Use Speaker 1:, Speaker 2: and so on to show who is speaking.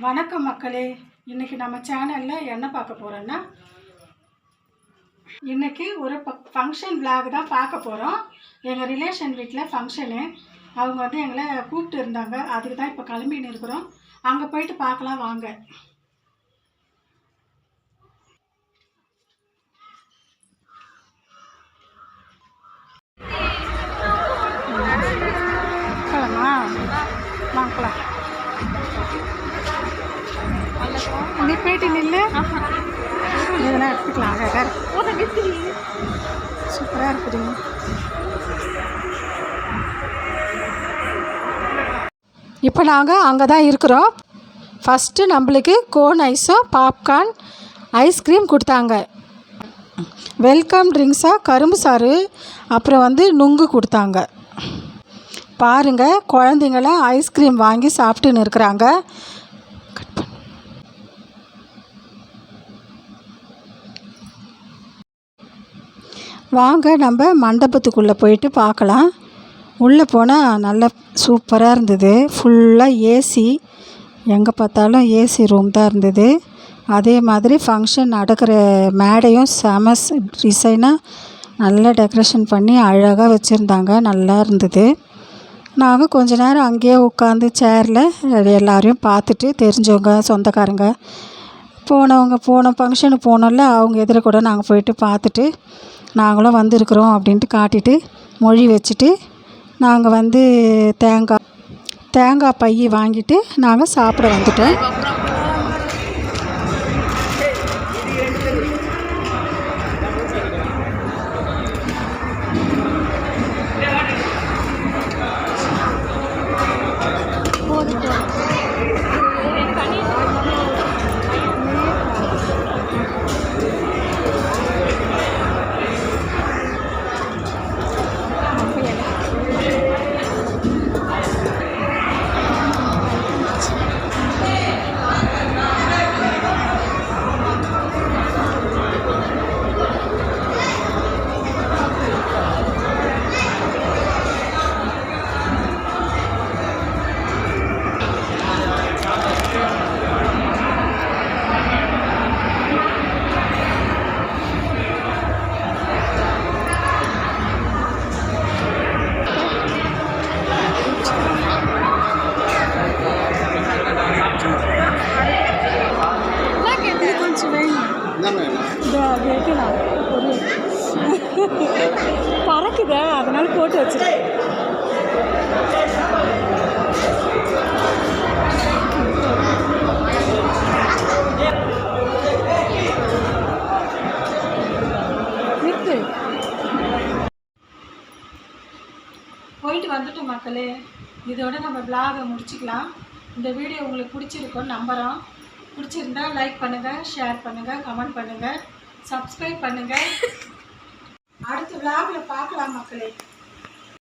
Speaker 1: வணக்கம் மக்களே. இன்றைக்கி நம்ம சேனலில் என்ன பார்க்க போகிறோன்னா, இன்றைக்கி ஒரு ஃபங்க்ஷன் விளாக் தான் பார்க்க போகிறோம். எங்கள் ரிலேஷன் வீட்டில் ஃபங்க்ஷனு. அவங்க வந்து எங்களை கூப்பிட்டு இருந்தாங்க. அதுக்கு தான் இப்போ கிளம்பின்னு இருக்கிறோம். அங்கே போயிட்டு பார்க்கலாம் வாங்க. வாங்கலாம். நீ போயிட்டு நில்லு. இதெல்லாம் எடுத்துக்கலாம். சூப்பராக இருக்குதுங்க. இப்போ நாங்கள் அங்கே தான் இருக்கிறோம். ஃபஸ்ட்டு நம்மளுக்கு கோன் ஐஸும் பாப்கார்ன் ஐஸ்கிரீம் கொடுத்தாங்க. வெல்கம் ட்ரிங்க்ஸாக கரும்பு சாறு, அப்புறம் வந்து நுங்கு கொடுத்தாங்க. பாருங்கள், குழந்தைங்களாம் ஐஸ்கிரீம் வாங்கி சாப்பிட்டுன்னு இருக்கிறாங்க. வாங்க நம்ம மண்டபத்துக்குள்ளே போயிட்டு பார்க்கலாம். உள்ளே போனால் நல்லா சூப்பராக இருந்தது. ஃபுல்லாக ஏசி, எங்கே பார்த்தாலும் ஏசி ரூம் தான் இருந்தது. அதே மாதிரி ஃபங்க்ஷன் நடக்கிற மேடையும் செம டிசைனாக நல்லா டெக்கரேஷன் பண்ணி அழகாக வச்சுருந்தாங்க. நல்லா இருந்தது. நாங்கள் கொஞ்ச நேரம் அங்கேயே உட்காந்து சேரில் எல்லோரையும் பார்த்துட்டு, தெரிஞ்சவங்க சொந்தக்காரங்க போன ஃபங்க்ஷனுக்கு போனோம்ல, அவங்க எதிர கூட நாங்கள் போயிட்டு பார்த்துட்டு நாங்களும் வந்திருக்கிறோம் அப்படின்ட்டு காட்டிட்டு மொழி வச்சுட்டு நாங்கள் வந்து தேங்காய் பை வாங்கிட்டு நாங்கள் சாப்பிட வந்துட்டோம். பறக்குத, அதனால போட்டு வச்சிருக்கேன். போயிட்டு வந்துட்டோம் மக்களே. இதோட நம்ம விளாகை முடிச்சுக்கலாம். இந்த வீடியோ உங்களுக்கு பிடிச்சிருக்கோன்னு நம்புகிறோம். பிடிச்சிருந்தா லைக் பண்ணுங்கள், ஷேர் பண்ணுங்கள், கமெண்ட் பண்ணுங்கள், சப்ஸ்கிரைப் பண்ணுங்கள். அடுத்த விளாகில் பார்க்கலாம் மக்களே.